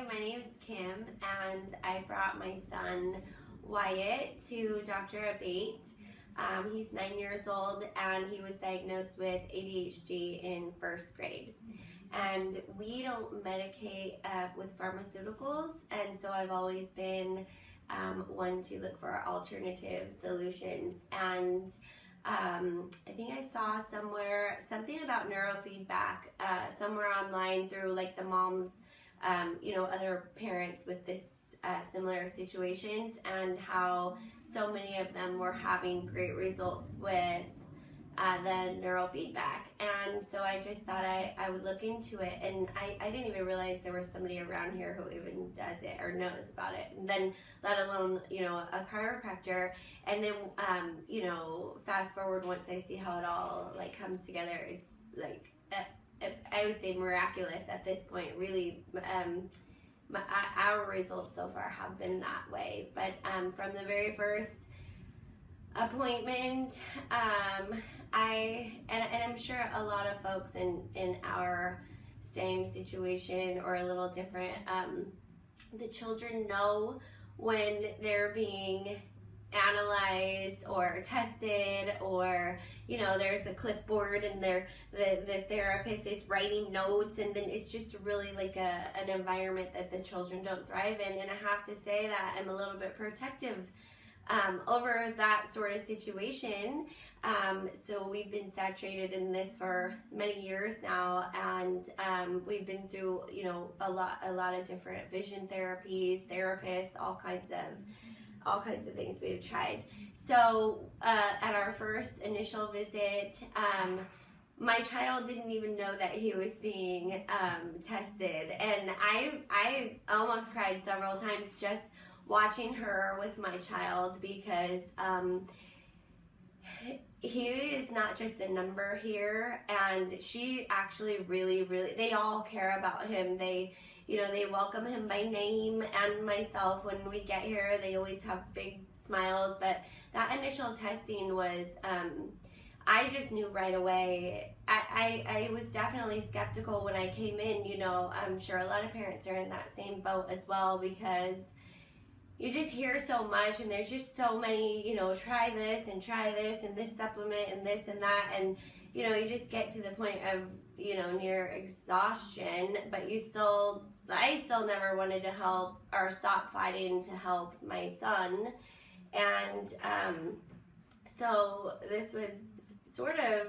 my name is Kim, and I brought my son Wyatt to Dr. Abate. He's 9 years old, and he was diagnosed with ADHD in first grade. And we don't medicate with pharmaceuticals, and so I've always been one to look for alternative solutions. And I think I saw somewhere something about neurofeedback somewhere online through like the moms, other parents with this similar situations, and how so many of them were having great results with the neurofeedback. And so I just thought I would look into it, and I didn't even realize there was somebody around here who even does it or knows about it, and then let alone a chiropractor. And then fast forward, once I see how it all like comes together, it's like I would say miraculous at this point. Really, our results so far have been that way. But from the very first appointment, I'm sure a lot of folks in our same situation or a little different, the children know when they're being analyzed or tested, or there's a clipboard and the therapist is writing notes, and then it's just really like an environment that the children don't thrive in. And I have to say that I'm a little bit protective over that sort of situation. So we've been saturated in this for many years now, and we've been through a lot of different vision therapies, therapists, all kinds of things we've tried. So at our first initial visit, my child didn't even know that he was being tested, and I almost cried several times just watching her with my child, because he is not just a number here, and she actually really, they all care about him. They welcome him by name, and myself when we get here, they always have big smiles. But that initial testing was, I just knew right away. I was definitely skeptical when I came in. I'm sure a lot of parents are in that same boat as well, because you just hear so much, and there's just so many, try this and this supplement and this and that, and you just get to the point of near exhaustion. But I still never wanted to help or stop fighting to help my son. And so this was sort of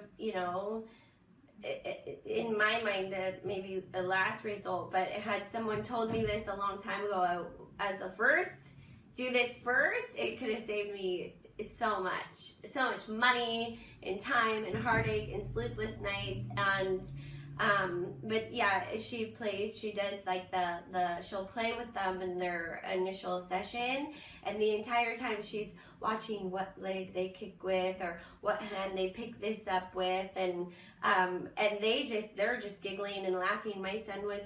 in my mind maybe the last result, but had someone told me this a long time ago, as the first, do this first, it could have saved me so much money and time and heartache and sleepless nights. And but yeah, she does like she'll play with them in their initial session, and the entire time she's watching what leg they kick with or what hand they pick this up with, and they're just giggling and laughing. My son was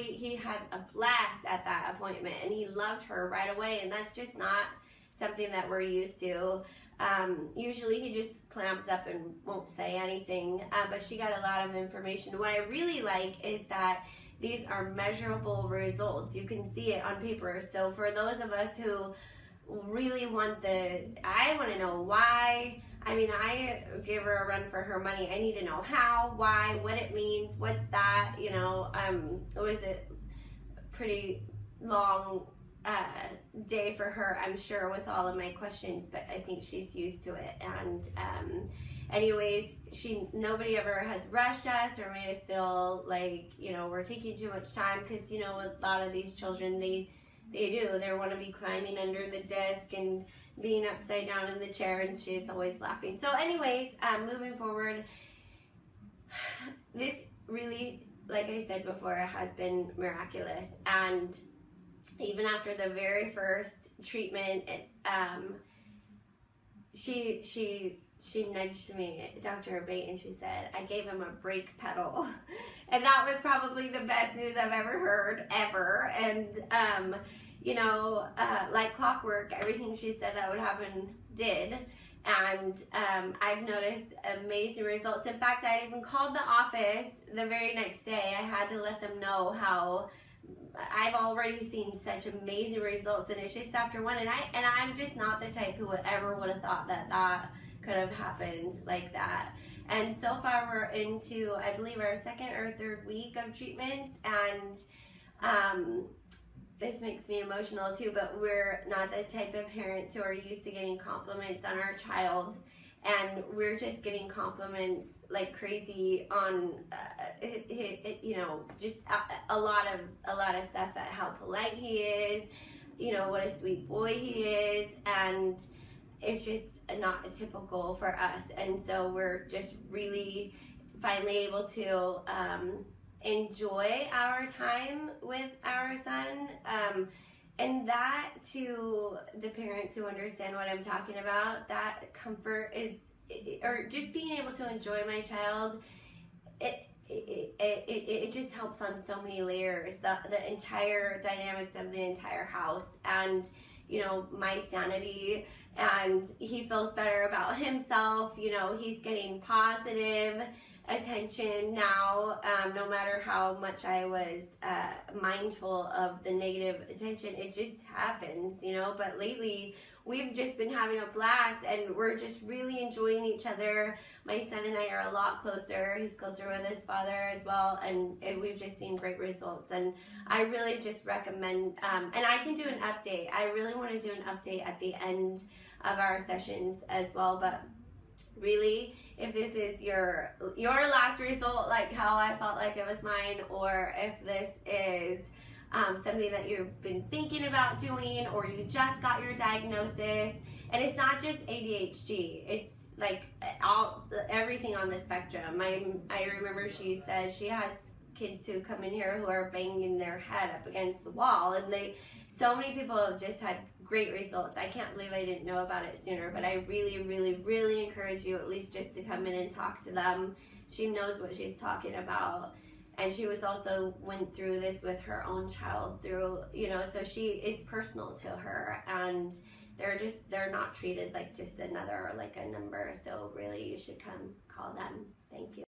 he had a blast at that appointment, and he loved her right away, and that's just not something that we're used to. Usually he just clams up and won't say anything, but she got a lot of information. What I really like is that these are measurable results. You can see it on paper. So for those of us who really I want to know why. I mean, I give her a run for her money. I need to know how, why, what it means, what's that, it was a pretty long day for her, I'm sure, with all of my questions, but I think she's used to it. And anyways, nobody ever has rushed us or made us feel like we're taking too much time, because a lot of these children, they want to be climbing under the desk and being upside down in the chair, and she's always laughing. So anyways, moving forward, this really, like I said before, has been miraculous. And even after the very first treatment, she nudged me, Dr. Abate, and she said, I gave him a brake pedal. And that was probably the best news I've ever heard, ever. And, like clockwork, everything she said that would happen did. And I've noticed amazing results. In fact, I even called the office the very next day. I had to let them know how I've already seen such amazing results, and it's just after one, and I'm just not the type who would have thought that could have happened like that. And so far we're into, I believe, our second or third week of treatments, and this makes me emotional too, but we're not the type of parents who are used to getting compliments on our child, and we're just getting compliments like crazy on just a lot of stuff, at how polite he is, what a sweet boy he is, and it's just not typical for us. And so we're just really finally able to enjoy our time with our son, and that, to the parents who understand what I'm talking about, that comfort is, or just being able to enjoy my child, it just helps on so many layers, the entire dynamics of the entire house, and my sanity, and he feels better about himself. He's getting positive attention now, no matter how much I was mindful of the negative attention. It just happens, but lately we've just been having a blast, and we're just really enjoying each other. My son and I are a lot closer. He's closer with his father as well, and we've just seen great results. And I really just recommend, and I can do an update. I really want to do an update at the end of our sessions as well, but really, if this is your last result, like how I felt like it was mine, or if this is something that you've been thinking about doing, or you just got your diagnosis, and it's not just ADHD, it's like everything on the spectrum. I remember she said she has kids who come in here who are banging their head up against the wall, and so many people have just had great results. I can't believe I didn't know about it sooner, but I really, really, really encourage you at least just to come in and talk to them. She knows what she's talking about, and she was also went through this with her own child so it's personal to her, and they're not treated like just a number. So really, you should come call them. Thank you.